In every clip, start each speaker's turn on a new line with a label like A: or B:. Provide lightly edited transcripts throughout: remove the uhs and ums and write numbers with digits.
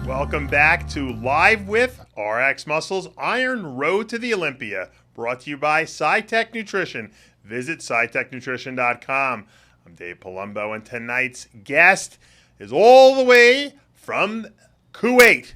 A: Welcome back to Live with RX Muscles Iron Road to the Olympia, brought to you by Scitec Nutrition. Visit scitecnutrition.com. I'm Dave Palumbo, and tonight's guest is all the way from Kuwait.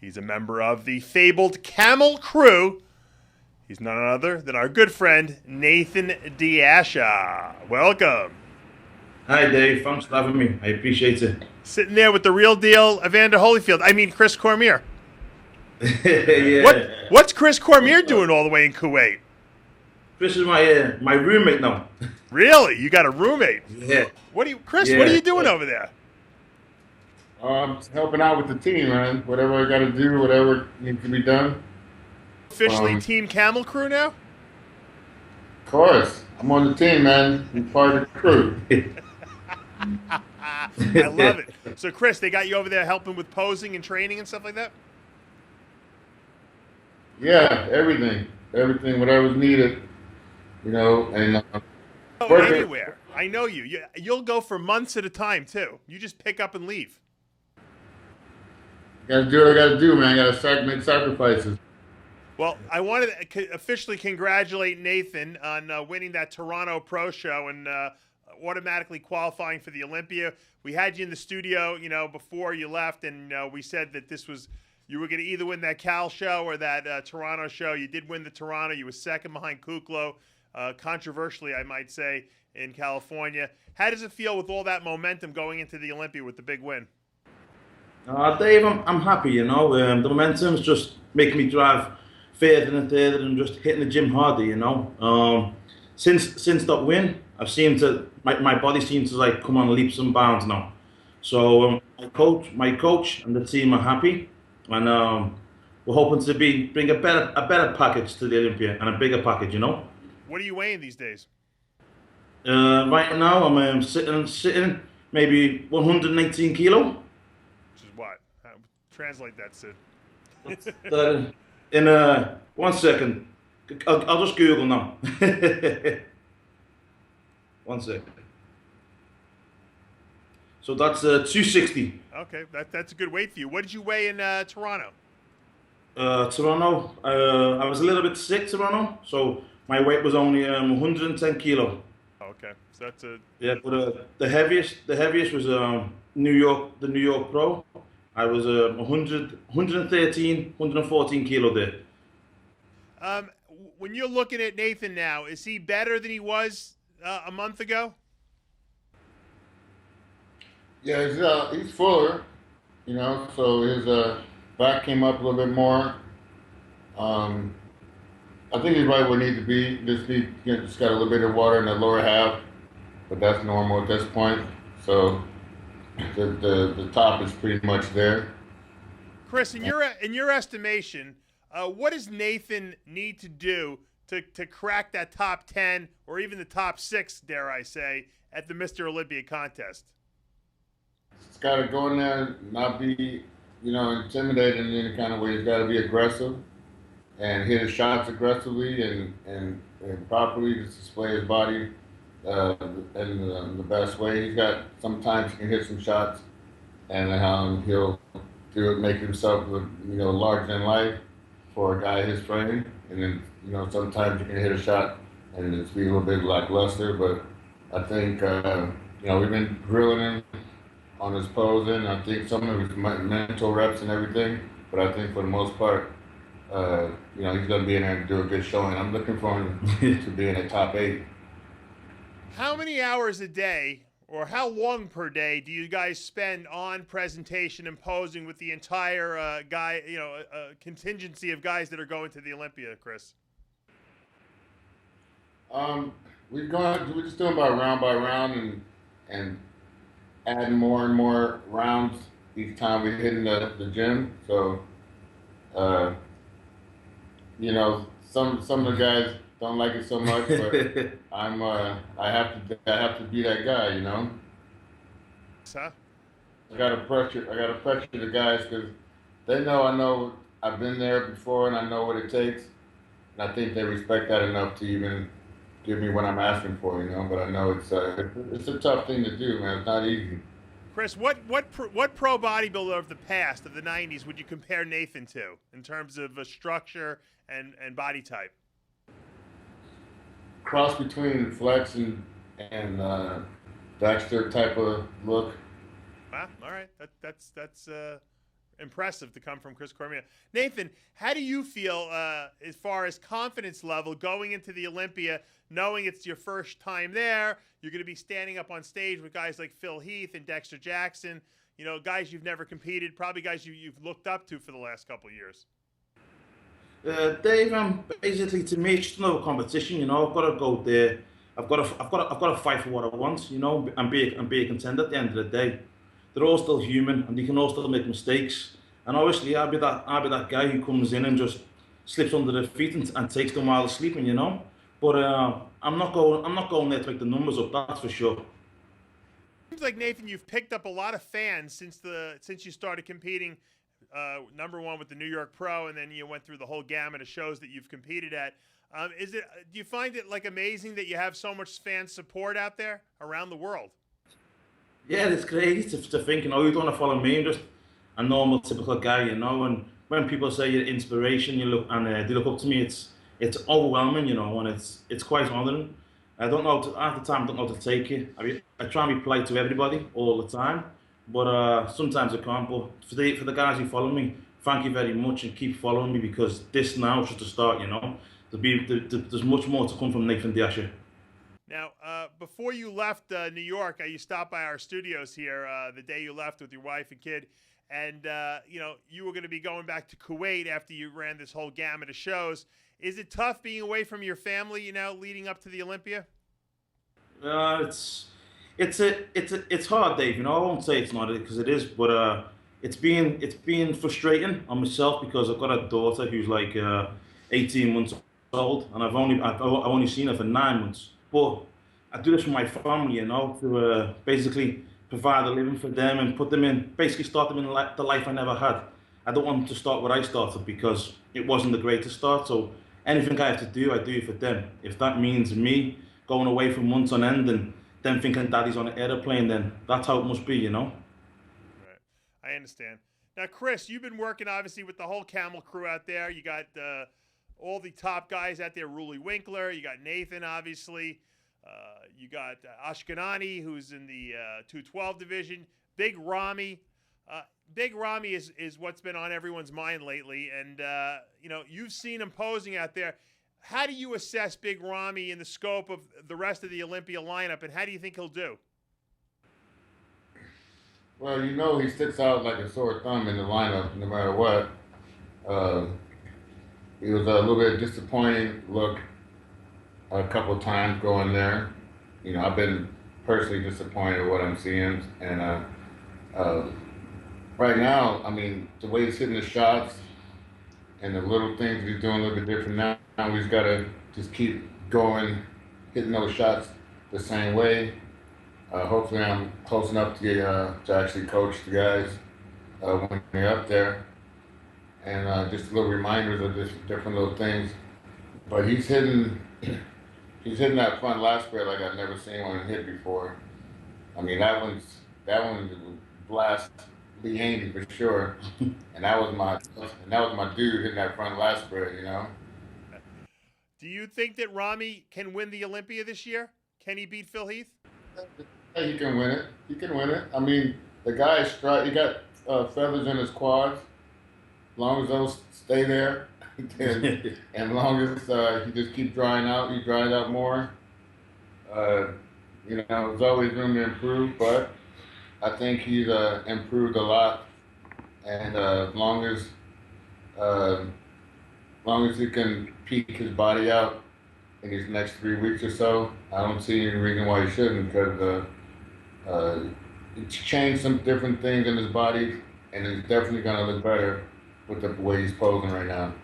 A: He's a member of the fabled Camel Crew. He's none other than our good friend, Nathan Asha. Welcome.
B: Hi, Dave. Thanks for having me. I appreciate it.
A: Sitting there with the real deal, Evander Holyfield. I mean, Chris Cormier.
B: Yeah.
A: What's Chris Cormier doing all the way in Kuwait?
B: Chris is my roommate now.
A: Really? You got a roommate?
B: Yeah.
A: Chris,
B: Yeah.
A: what are you doing over there?
C: I'm just helping out with the team, man. Whatever I got to do, whatever needs to be done.
A: Officially Team Camel Crew now?
C: Of course, I'm on the team, man. I'm part of the crew.
A: I love it. So, Chris, they got you over there helping with posing and training and stuff like that?
C: Yeah, everything, whatever's needed, and
A: Anywhere. I know you. You'll go for months at a time, too. You just pick up and leave.
C: Got to do what I got to do, man. Got to make sacrifices.
A: Well, I wanted to officially congratulate Nathan on winning that Toronto Pro Show and automatically qualifying for the Olympia. We had you in the studio, before you left, and we said that you were going to either win that Cal show or that Toronto show. You did win the Toronto. You were second behind Kuklo, controversially, I might say, in California. How does it feel with all that momentum going into the Olympia with the big win?
B: Dave, I'm happy, the momentum's just making me drive further and further and just hitting the gym harder, Since that win, I've seemed to, my body seems to like come on leaps and bounds now. So my coach and the team are happy, and we're hoping to bring a better package to the Olympia and a bigger package,
A: What are you weighing these days?
B: Right now I'm sitting maybe 119 kilo.
A: Which is what? Translate that, Sid.
B: In 1 second, I'll just Google now. 1 second. So that's 260.
A: Okay, that's a good weight for you. What did you weigh in Toronto?
B: Toronto, I was a little bit sick, Toronto, so my weight was only 110 kilo.
A: Okay, so that's a...
B: Yeah, but the heaviest was the New York Pro. I was 113, 114 kilo there.
A: When you're looking at Nathan now, is he better than he was a month ago?
C: Yeah, he's fuller, so his back came up a little bit more. I think he's right where he needs to be. Just got a little bit of water in the lower half, but that's normal at this point. So the top is pretty much there.
A: Chris, in your estimation, what does Nathan need to do to crack that top 10 or even the top 6, dare I say, at the Mr. Olympia contest?
C: It's got to go in there and not be, intimidated in any kind of way. He's got to be aggressive and hit his shots aggressively and properly to display his body in the best way. Sometimes he can hit some shots and he'll make himself look, larger than life for a guy his frame. And then, sometimes you can hit a shot and it's be a little bit lackluster, but I think, we've been drilling him on his posing. I think some of his mental reps and everything, but I think for the most part, he's going to be in there and do a good showing. I'm looking for him to be in the top 8.
A: How many hours a day or how long per day do you guys spend on presentation and posing with the entire contingency of guys that are going to the Olympia, Chris?
C: We're just doing about round by round and adding more and more rounds each time we hit in the gym. So, some of the guys don't like it so much, but I have to be that guy,
A: Huh?
C: I gotta pressure the guys because they know I know I've been there before and I know what it takes, and I think they respect that enough to even give me what I'm asking for, But I know it's a tough thing to do, man. It's not easy.
A: Chris, what pro bodybuilder of the past, of the 90s, would you compare Nathan to in terms of structure and body type?
C: Cross between Flex and Dexter type of look.
A: Wow, all right. That's impressive to come from Chris Cormier. Nathan, how do you feel as far as confidence level going into the Olympia, knowing it's your first time there? You're going to be standing up on stage with guys like Phil Heath and Dexter Jackson, you know, guys you've never competed, probably guys you've looked up to for the last couple of years.
B: Dave, basically to me, it's just another competition. You know, I've got to go there. I've got to fight for what I want. You know, and be a contender at the end of the day. They're all still human, and they can all still make mistakes. And obviously, I'll be that guy who comes in and just slips under their feet and takes them while they're sleeping. You know, but I'm not going there to make the numbers up. That's for sure.
A: Seems like, Nathan, you've picked up a lot of fans since you started competing. Number one with the New York Pro, and then you went through the whole gamut of shows that you've competed at. Do you find it like amazing that you have so much fan support out there around the world?
B: Yeah, it's crazy to think, you know, you don't want to follow me. I'm just a normal, typical guy, you know. And when people say you're inspiration, you look and they look up to me, it's overwhelming, you know, and it's quite honoring. I don't know half the time. I don't know how to take it. I try and be polite to everybody all the time, but sometimes I can't. But for the guys who follow me, thank you very much, and keep following me, because this now is just a start, you know. There's much more to come from Nathan Asha.
A: Now, before you left New York, you stopped by our studios here the day you left with your wife and kid, and you know, you were going to be going back to Kuwait after you ran this whole gamut of shows. Is it tough being away from your family, you know, leading up to the Olympia?
B: It's hard, Dave. You know, I won't say it's not, because it is, but it's been frustrating on myself, because I've got a daughter who's like 18 months old, and I've only seen her for 9 months. But I do this for my family, you know, to basically provide a living for them and start them in the life I never had. I don't want them to start what I started, because it wasn't the greatest start. So anything I have to do, I do for them. If that means me going away for months on end and them thinking daddy's on an airplane, then that's how it must be, you know.
A: Right, I understand. Now, Chris, you've been working obviously with the whole Camel Crew out there. You got all the top guys out there, Ruli Winkler. You got Nathan, obviously. You got Ashkenani, who's in the 212 division. Big Rami. Big Rami is what's been on everyone's mind lately. And, you know, you've seen him posing out there. How do you assess Big Rami in the scope of the rest of the Olympia lineup, and how do you think he'll do?
C: Well, you know, he sticks out like a sore thumb in the lineup no matter what. It was a little bit disappointing look a couple of times going there. You know, I've been personally disappointed with what I'm seeing. And right now, I mean, the way he's hitting the shots and the little things he's doing a little bit different now. Now he's got to just keep going, hitting those shots the same way. Hopefully I'm close enough to actually coach the guys when they're up there. And just little reminders of just different little things. But he's hitting that front lat spread like I've never seen one hit before. I mean, that one blast Lee Haney for sure. And that was my dude hitting that front lat spread, you know.
A: Do you think that Rami can win the Olympia this year? Can he beat Phil Heath?
C: Yeah, he can win it. He can win it. I mean, the guy's he got feathers in his quads. As long as those stay there, and as long as he just keep drying out, he dries out more. You know, there's always room to improve, but I think he's improved a lot. And as long as he can peak his body out in these next 3 weeks or so, I don't see any reason why he shouldn't, because it's changed some different things in his body, and it's definitely going to look better with the way he's posing right now.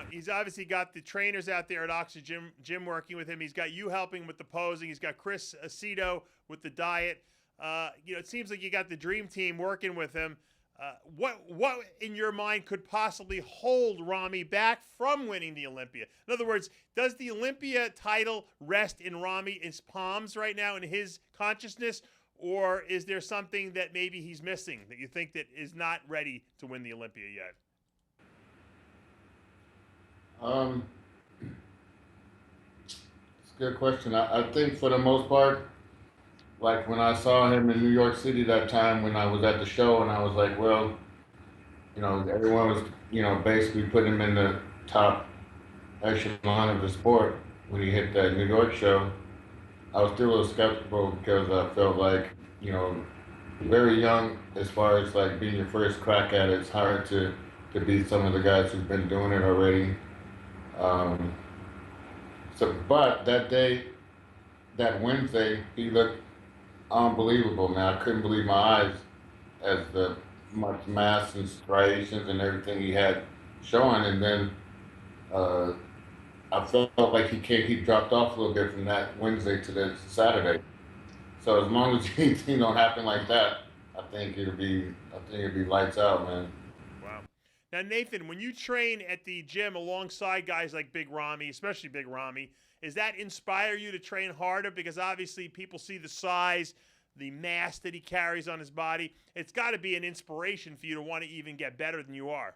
A: He's obviously got the trainers out there at Oxygen Gym working with him. He's got you helping with the posing. He's got Chris Aceto with the diet. You know, it seems like you got the dream team working with him. What in your mind could possibly hold Rami back from winning the Olympia? In other words, does the Olympia title rest in Rami's palms right now, in his consciousness, or is there something that maybe he's missing that you think that is not ready to win the Olympia yet?
C: It's a good question. I think for the most part, like when I saw him in New York City that time when I was at the show, and I was like, well, everyone was, basically putting him in the top echelon of the sport when he hit that New York show. I was still a little skeptical because I felt like, very young as far as like being your first crack at it. It's hard to beat some of the guys who've been doing it already. But that day, that Wednesday, he looked unbelievable, man. I couldn't believe my eyes as the much mass and striations and everything he had showing. And then I felt like he dropped off a little bit from that Wednesday to the Saturday. So as long as anything don't happen like that, I think it'll be lights out, man.
A: Wow. Now, Nathan, when you train at the gym alongside guys like Big Ramy, especially Big Ramy, does that inspire you to train harder? Because obviously people see the size, the mass that he carries on his body. It's got to be an inspiration for you to want to even get better than you are.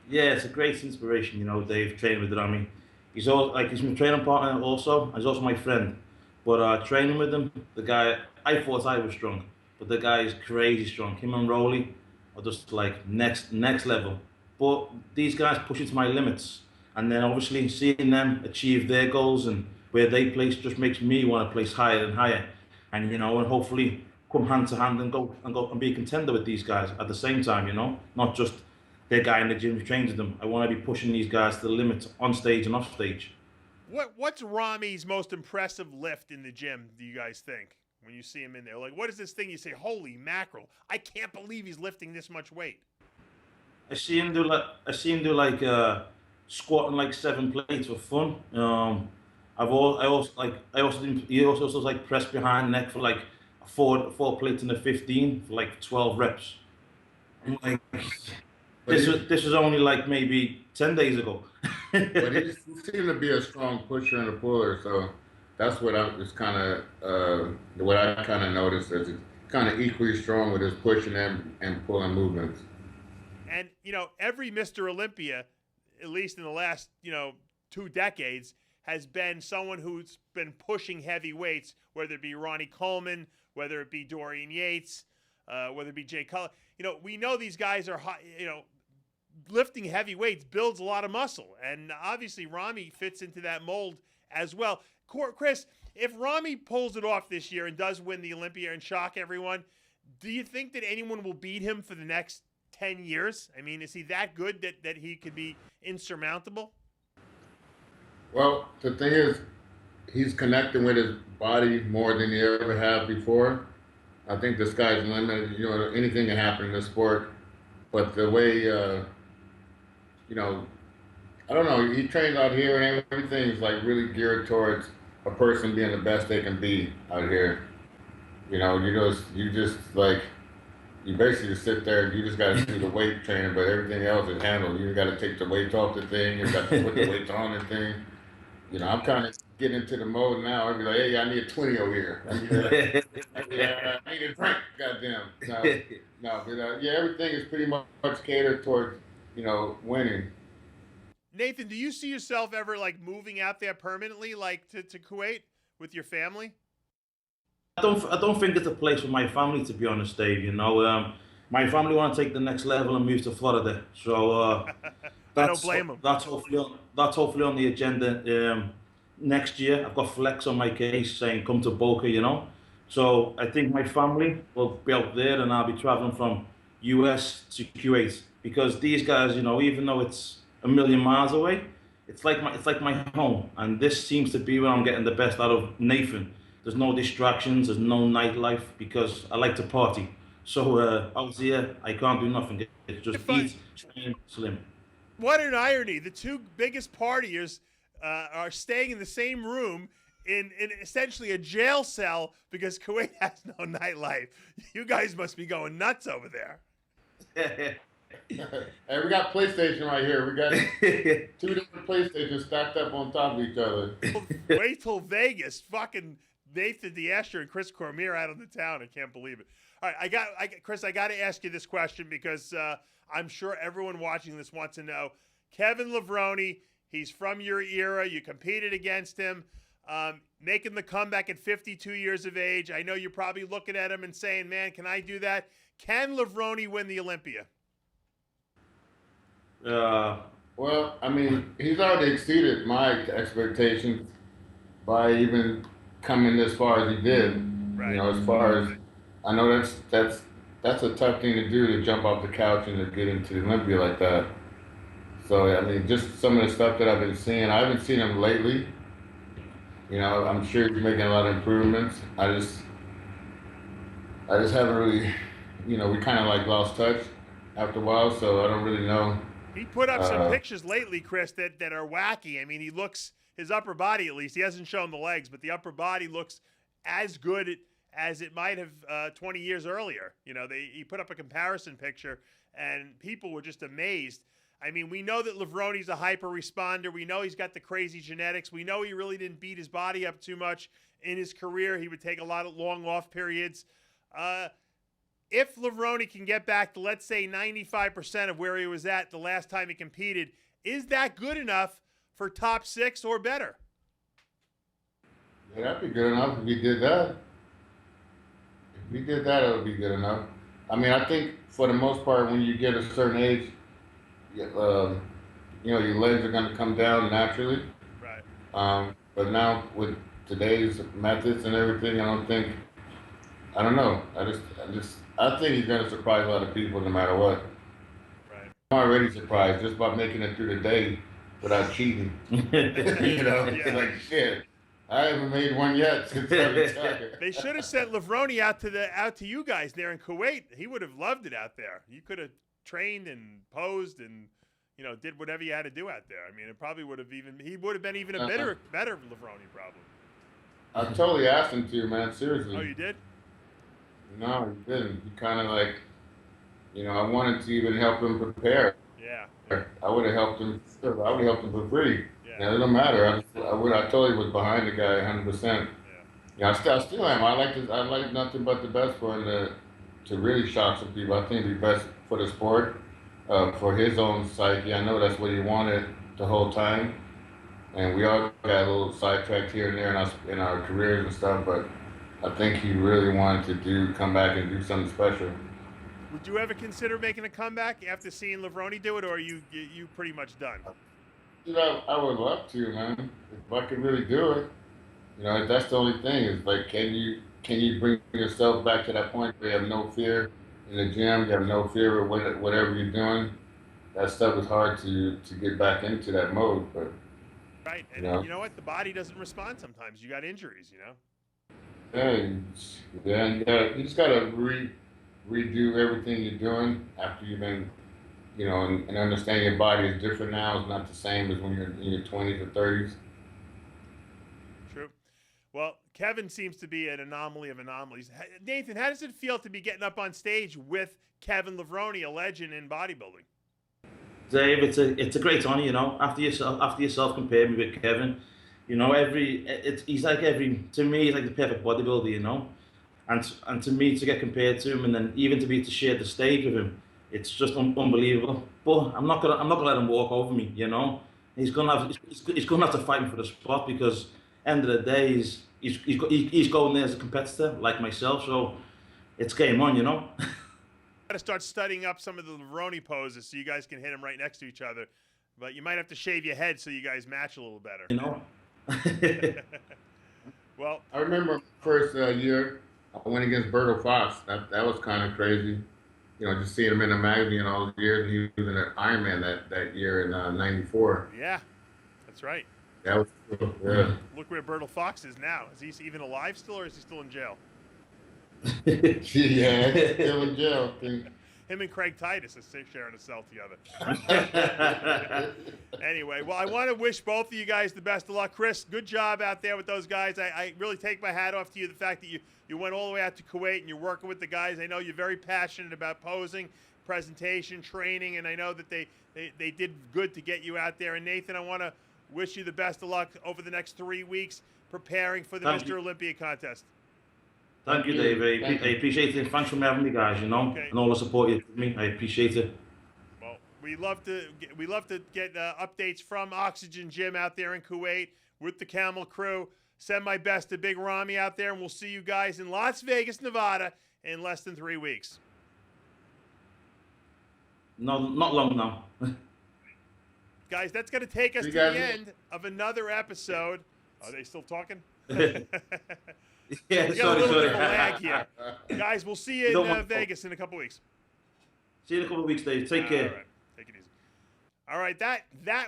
B: Yeah, it's a great inspiration, Dave, training with Ramy. He's my training partner also. He's also my friend. But training with him, the guy, I thought I was strong, but the guy is crazy strong. Him and Rowley are just like next level. But these guys push it to my limits. And then obviously seeing them achieve their goals and where they place just makes me want to place higher and higher. And and hopefully come hand to hand and go and be a contender with these guys at the same time, not just their guy in the gym who trains with them. I want to be pushing these guys to the limit on stage and off stage.
A: What's Ramy's most impressive lift in the gym, do you guys think, when you see him in there? Like, what is this thing you say, holy mackerel, I can't believe he's lifting this much weight?
B: I see him do like squatting like 7 plates for fun. He also does like press behind neck for like four plates in the 15 for like 12 reps. I'm like, this was only like maybe 10 days ago.
C: But he seemed to be a strong pusher and a puller, so that's what I kind of noticed, is he's kind of equally strong with his pushing and pulling movements.
A: And every Mr. Olympia, at least in the last 2 decades, has been someone who's been pushing heavy weights, whether it be Ronnie Coleman, whether it be Dorian Yates, whether it be Jay Cutler. We know these guys are high, lifting heavy weights builds a lot of muscle, and obviously Ramy fits into that mold as well. Chris, if Ramy pulls it off this year and does win the Olympia and shock everyone, do you think that anyone will beat him for the next 10 years? I mean, is he that good that he could be insurmountable?
C: Well, the thing is, he's connecting with his body more than he ever have before. I think the sky's the limit. Anything can happen in this sport. But the way, I don't know, he trains out here and everything is like really geared towards a person being the best they can be out here. You basically just sit there and you just got to do the weight training, but everything else is handled. You got to take the weights off the thing. You got to put the weights on the thing. I'm kind of getting into the mode now. I'd be like, hey, I need a 20 over here. I need a drink, goddamn. Everything is pretty much catered towards, winning.
A: Nathan, do you see yourself ever like moving out there permanently, like to Kuwait with your family?
B: I don't think it's a place for my family, to be honest, Dave. My family want to take the next level and move to Florida. So
A: I don't blame them.
B: That's hopefully on the agenda next year. I've got flex on my case saying come to Boca, So I think my family will be out there, and I'll be traveling from US to Kuwait, because these guys, even though it's a million miles away, it's like my home, and this seems to be where I'm getting the best out of Nathan. There's no distractions, there's no nightlife, because I like to party. So out here, I can't do nothing. It's just eat, train, slim.
A: What an irony! The two biggest partiers are staying in the same room in essentially a jail cell because Kuwait has no nightlife. You guys must be going nuts over there.
C: Hey, we got PlayStation right here. We got 2 different PlayStations stacked up on top of each other.
A: Wait till Vegas. Fucking Nathan D'Asher and Chris Cormier out of the town. I can't believe it. All right, Chris, I got to ask you this question because I'm sure everyone watching this wants to know. Kevin Levrone, he's from your era. You competed against him, making the comeback at 52 years of age. I know you're probably looking at him and saying, man, can I do that? Can Levrone win the Olympia?
C: Well, I mean, he's already exceeded my expectations by even coming as far as he did.
A: Right.
C: You know, as far as I know, that's a tough thing to do, to jump off the couch and to get into the Olympia like that. So I mean, just some of the stuff that I've been seeing. I haven't seen him lately. You know, I'm sure he's making a lot of improvements. I just haven't really, you know, we kind of like lost touch after a while, so I don't really know.
A: He put up some pictures lately, Chris, that are wacky. I mean, he looks, his upper body at least, he hasn't shown the legs, but the upper body looks as good as it might have 20 years earlier. You know, he put up a comparison picture, and people were just amazed. I mean, we know that Levrone's a hyper responder. We know he's got the crazy genetics. We know he really didn't beat his body up too much in his career. He would take a lot of long off periods. If Levrone can get back to, let's say, 95% of where he was at the last time he competed, is that good enough for top 6 or better?
C: Yeah, that'd be good enough if he did that. If he did that, it would be good enough. I mean, I think for the most part, when you get a certain age, you know, your legs are going to come down naturally.
A: Right.
C: But now with today's methods and everything, I don't know. I think he's going to surprise a lot of people no matter what.
A: Right.
C: I'm already surprised just by making it through the day without cheating. You know,
A: Yeah.
C: It's like, shit, I haven't made one yet since I retired.
A: They should have sent Levrone out to you guys there in Kuwait. He would have loved it out there. You could have trained and posed and, you know, did whatever you had to do out there. I mean, it probably would have he would have been even a better Levrone probably.
C: I totally asked him to, man, seriously.
A: Oh, you did?
C: No, he didn't. He kind of like, you know, I wanted to even help him prepare.
A: Yeah.
C: I would have helped him. I would have helped him for free.
A: Yeah.
C: Yeah, it don't matter. I totally was behind the guy 100%.
A: Yeah.
C: Yeah, I still am. I like nothing but the best for him to really shock some people. I think it'd be best for the sport, for his own psyche. I know that's what he wanted the whole time, and we all got a little sidetracked here and there in our careers and stuff. But I think he really wanted to come back and do something special.
A: Would you ever consider making a comeback after seeing Levrone do it, or are you pretty much done?
C: You know, I would love to, man. If I could really do it, you know, that's the only thing. Is like, can you bring yourself back to that point where you have no fear in the gym, you have no fear of whatever you're doing? That stuff is hard to get back into that mode, but
A: right. And you know what? The body doesn't respond sometimes. You got injuries, you know.
C: Yeah, you just gotta redo everything you're doing after you've been, you know, and understand your body is different now. It's not the same as when you're in your 20s or 30s.
A: True. Well, Kevin seems to be an anomaly of anomalies. Nathan, how does it feel to be getting up on stage with Kevin Levrone, a legend in bodybuilding?
B: Dave, it's a great honor, you know. After yourself compare me with Kevin, you know, to me, he's like the perfect bodybuilder, you know. And to me, to get compared to him, and then even to share the stage with him, it's just unbelievable. But I'm not gonna let him walk over me, you know. He's gonna have to fight me for the spot, because end of the day, he's going there as a competitor like myself. So it's game on, you know.
A: Got to start studying up some of the Levrone poses so you guys can hit them right next to each other. But you might have to shave your head so you guys match a little better.
B: You know.
C: Well, I remember first year I went against Berto Fox. That was kind of crazy. You know, just seeing him in the magazine all the years, and he was in an Ironman that year in '94.
A: Yeah, that's right.
C: That was cool. Yeah.
A: Look where Berto Fox is now. Is he even alive still, or is he still in jail?
C: Yeah, he's still in jail.
A: Him and Craig Titus are sharing a cell together. Anyway, well, I want to wish both of you guys the best of luck. Chris, good job out there with those guys. I really take my hat off to you, the fact that you went all the way out to Kuwait and you're working with the guys. I know you're very passionate about posing, presentation, training, and I know that they did good to get you out there. And Nathan, I want to wish you the best of luck over the next 3 weeks. preparing for the
B: Thank
A: Mr.
B: you.
A: Olympia contest.
B: Thank you, Dave. I appreciate it. Thanks for having me, guys. You know,
A: Okay.
B: and all the support you give me. I appreciate it.
A: Well, we love to get updates from Oxygen Gym out there in Kuwait with the Camel Crew. Send my best to Big Rami out there, and we'll see you guys in Las Vegas, Nevada, in less than 3 weeks.
B: No, not long now.
A: Guys, that's going to take us to the end of another episode. Are they still talking?
B: Yeah,
A: We got a
B: sorry.
A: little bit of a lag here. Guys, we'll see you in Vegas in a couple weeks.
B: See you in a couple of weeks, Dave. Take care.
A: All right. Take it easy. All right, that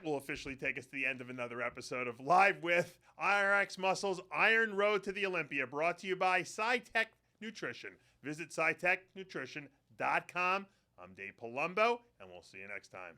A: will officially take us to the end of another episode of Live with IRX Muscles Iron Road to the Olympia, brought to you by Scitec Nutrition. Visit scitecnutrition.com. I'm Dave Palumbo, and we'll see you next time.